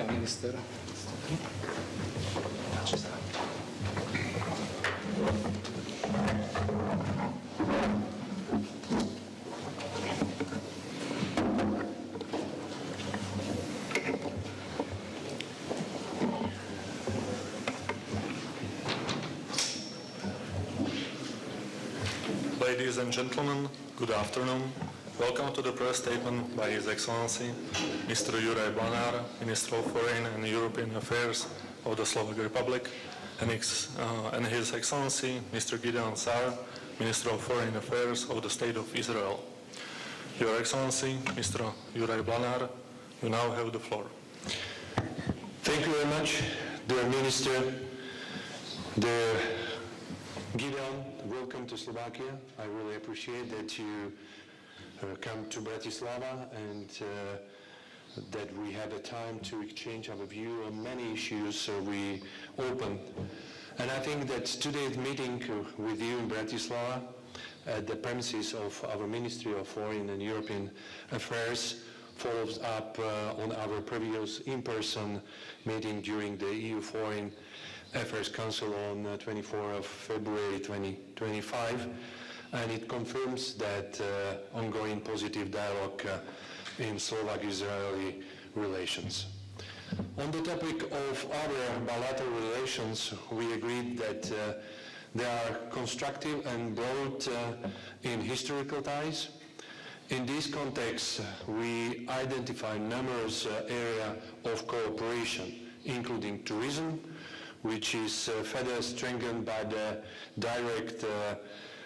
Minister. Ladies and gentlemen, good afternoon. Welcome to the press statement by His Excellency Mr. Juraj Blanar, Minister of Foreign and European Affairs of the Slovak Republic, and His Excellency Mr. Gideon, Minister of Foreign Affairs of the State of Israel. Your Excellency, Mr. Juraj Blanar, you now have the floor. Thank you very much, dear Minister. Dear Gideon, welcome to Slovakia. I really appreciate that you come to Bratislava and that we have a time to exchange our view on many issues we opened. And I think that today's meeting with you in Bratislava at the premises of our Ministry of Foreign and European Affairs follows up on our previous in-person meeting during the EU Foreign Affairs Council on 24th of February 2025, and it confirms that ongoing positive dialogue in Slovak-Israeli relations. On the topic of our bilateral relations, we agreed that they are constructive and broad in historical ties. In this context, we identify numerous areas of cooperation, including tourism, which is further strengthened by the direct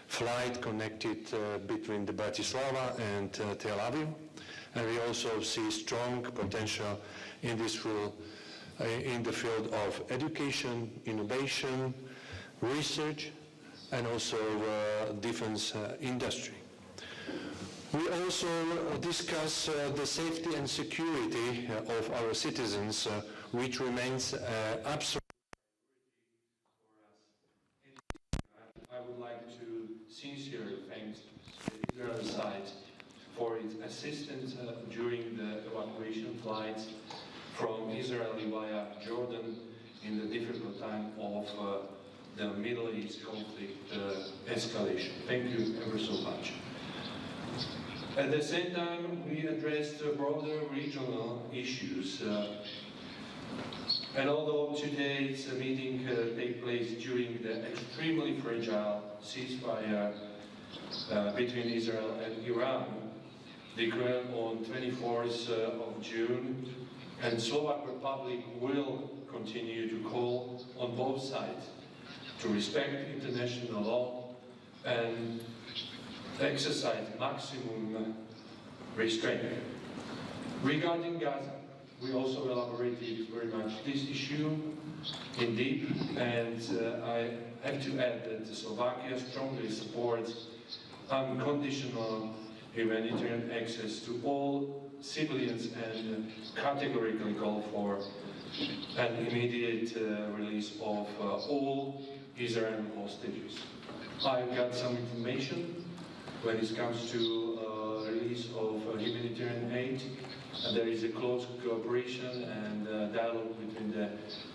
flight connected between the Bratislava and Tel Aviv. And we also see strong potential in this field, in the field of education, innovation, research, and also defense industry. We also discuss the safety and security of our citizens, which remains absolute. I would like to sincerely thank the Israeli side for its assistance during the evacuation flights from Israel via Jordan in the difficult time of the Middle East conflict escalation. Thank you ever so much. At the same time, we addressed broader regional issues. And although today's meeting takes place during the extremely fragile ceasefire between Israel and Iran, declared on 24th of June, and Slovak Republic will continue to call on both sides to respect international law and exercise maximum restraint. Regarding Gaza, we also elaborated very much this issue in deep, and I have to add that Slovakia strongly supports unconditional humanitarian access to all civilians and categorically call for an immediate release of all Israeli hostages. I've got some information when it comes to release of humanitarian aid. There is a close cooperation and dialogue between the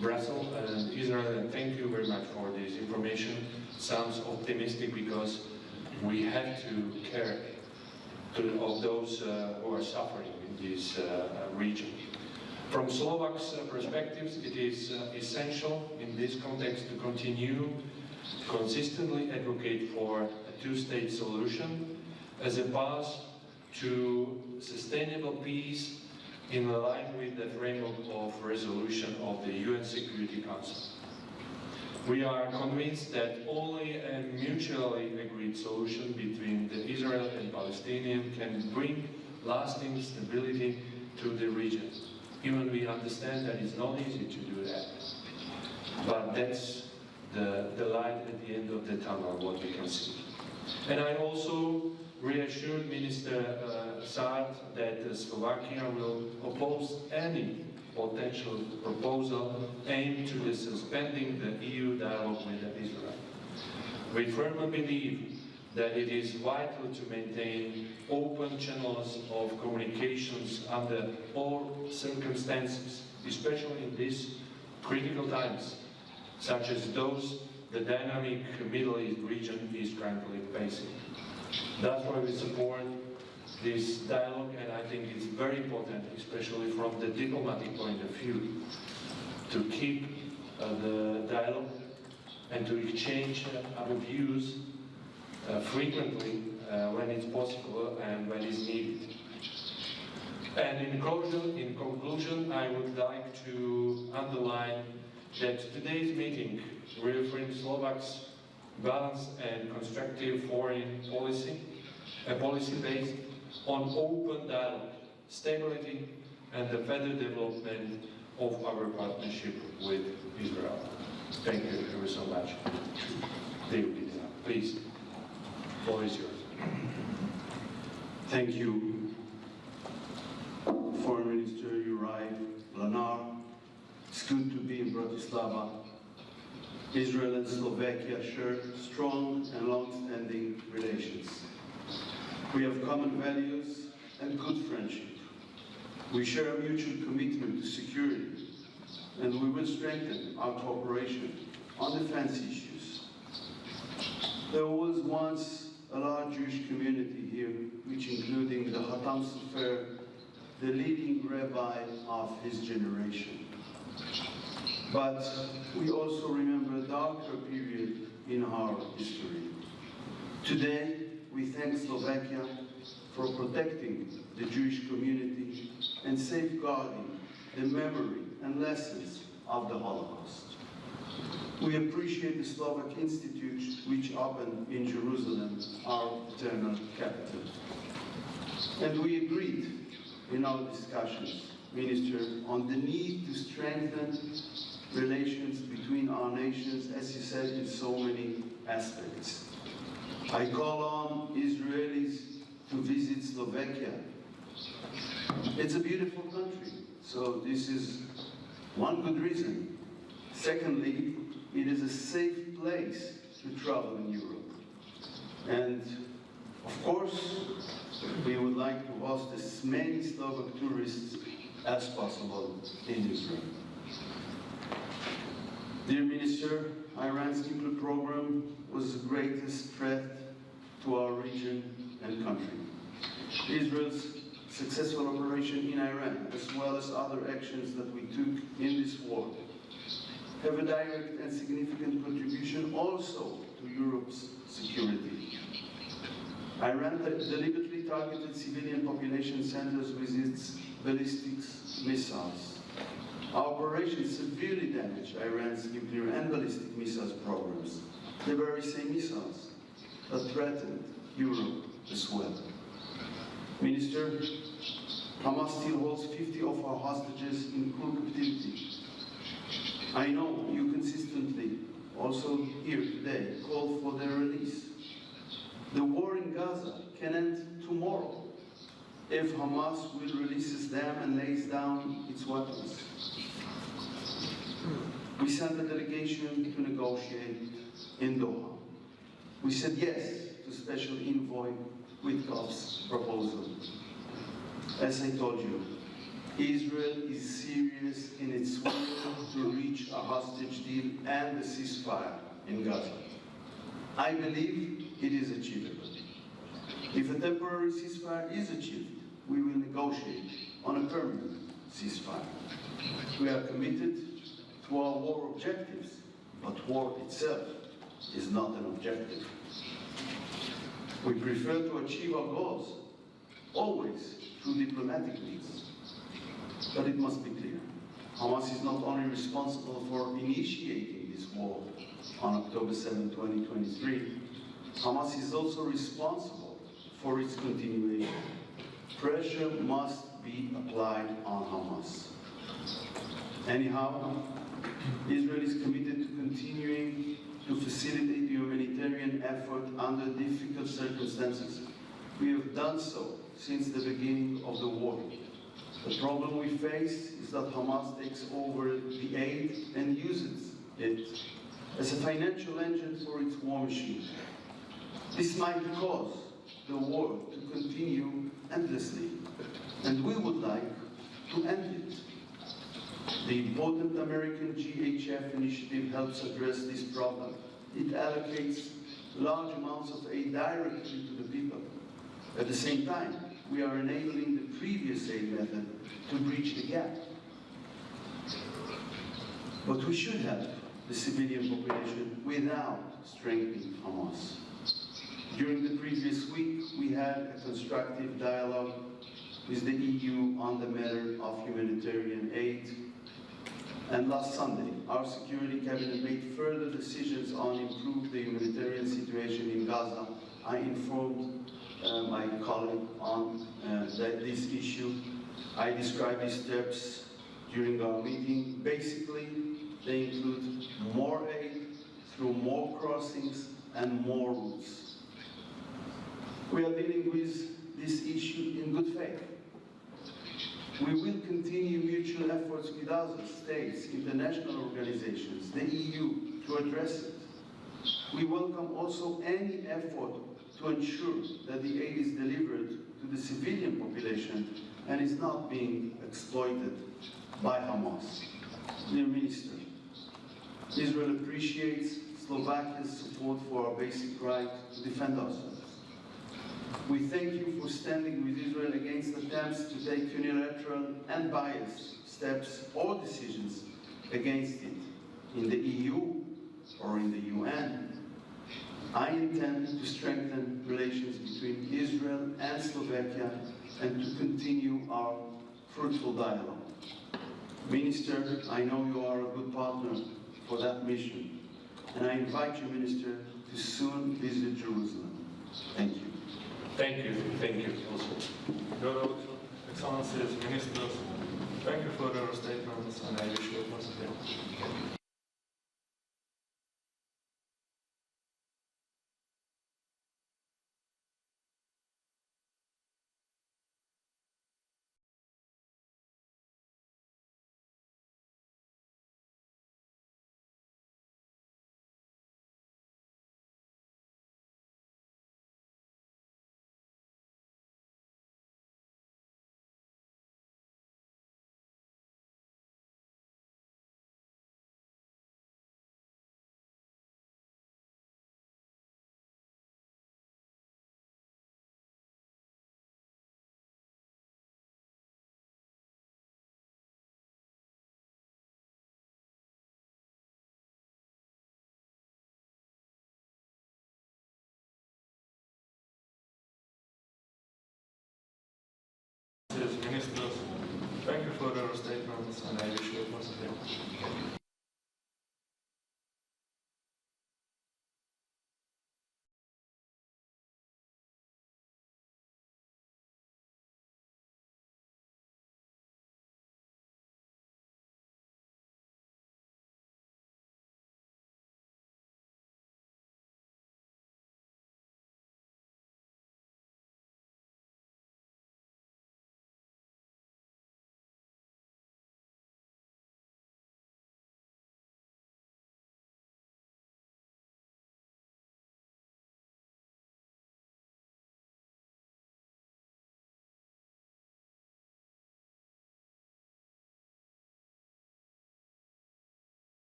Brussels and Israel, and thank you very much for this information. Sounds optimistic because we have to care of those who are suffering in this region. From Slovak's perspectives, it is essential in this context to continue consistently advocate for a two-state solution as a path to sustainable peace in line with the framework of resolution of the UN Security Council. We are convinced that only a mutually agreed solution between the Israel and Palestinians can bring lasting stability to the region. Even we understand that it's not easy to do that. But that's the light at the end of the tunnel, what we can see. And I also reassured Minister Saad that Slovakia will oppose any potential proposal aimed to suspending the EU dialogue with Israel. We firmly believe that it is vital to maintain open channels of communications under all circumstances, especially in these critical times, such as those the dynamic Middle East region is currently facing. That's why we support this dialogue, and I think it's very important, especially from the diplomatic point of view, to keep the dialogue and to exchange our views frequently when it's possible and when it's needed. And in conclusion, I would like to underline that today's meeting reaffirms Slovak's balanced and constructive foreign policy, a policy based on open dialogue, stability, and the further development of our partnership with Israel. Thank you very so much. David, please, the floor is yours. Thank you, Foreign Minister Juraj Blanar. It's good to be in Bratislava. Israel and Slovakia share strong and long-standing relations. We have common values and good friendship. We share a mutual commitment to security, and we will strengthen our cooperation on defense issues. There was once a large Jewish community here, which including the Hatam Sofer, the leading rabbi of his generation. But we also remember a darker period in our history. Today, we thank Slovakia for protecting the Jewish community and safeguarding the memory and lessons of the Holocaust. We appreciate the Slovak Institute, which opened in Jerusalem, our eternal capital. And we agreed in our discussions, Minister, on the need to strengthen relations between our nations, as you said, in so many aspects. I call on Israelis to visit Slovakia. It's a beautiful country, so this is one good reason. Secondly, it is a safe place to travel in Europe. And of course, we would like to host as many Slovak tourists as possible in Israel. Dear Minister, Iran's nuclear program was the greatest threat to our region and country. Israel's successful operation in Iran, as well as other actions that we took in this war, have a direct and significant contribution also to Europe's security. Iran deliberately targeted civilian population centers with its ballistic missiles. Our operation severely damaged Iran's nuclear and ballistic missiles programs, the very same missiles that threatened Europe as well. Minister, Hamas still holds 50 of our hostages in cruel captivity. I know you consistently, also here today, call for their release. The war in Gaza can end tomorrow if Hamas will release them and lays down its weapons. We sent a delegation to negotiate in Doha. We said yes to Special Envoy Witkoff's proposal. As I told you, Israel is serious in its will to reach a hostage deal and a ceasefire in Gaza. I believe it is achievable. If a temporary ceasefire is achieved, we will negotiate on a permanent ceasefire. We are committed to our war objectives, but war itself is not an objective. We prefer to achieve our goals, always through diplomatic means. But it must be clear, Hamas is not only responsible for initiating this war on October 7, 2023, Hamas is also responsible for its continuation. Pressure must be applied on Hamas. Anyhow, Israel is committed to continuing to facilitate the humanitarian effort under difficult circumstances. We have done so since the beginning of the war. The problem we face is that Hamas takes over the aid and uses it as a financial engine for its war machine. This might cause the war to continue endlessly, and we would like to end it. The important American GHF initiative helps address this problem. It allocates large amounts of aid directly to the people. At the same time, we are enabling the previous aid method to bridge the gap. But we should help the civilian population without strengthening Hamas. During the previous week, we had a constructive dialogue with the EU on the matter of humanitarian aid. And last Sunday, our Security Cabinet made further decisions on improving the humanitarian situation in Gaza. I informed my colleague on this issue. I described these steps during our meeting. Basically, they include more aid through more crossings and more routes. We are dealing with this issue in good faith. We will continue mutual efforts with other states, international organizations, the EU, to address it. We welcome also any effort to ensure that the aid is delivered to the civilian population and is not being exploited by Hamas. Dear Minister, Israel appreciates Slovakia's support for our basic right to defend ourselves. We thank you for standing with Israel against attempts to take unilateral and biased steps or decisions against it in the EU or in the UN. I intend to strengthen relations between Israel and Slovakia and to continue our fruitful dialogue. Minister, I know you are a good partner for that mission, and I invite you, Minister, to soon visit Jerusalem. Thank you. Thank you also. Your Excellencies, Ministers, thank you for your statements, and I wish you a positive. Ministers, thank you for your statements, and I wish you a positive.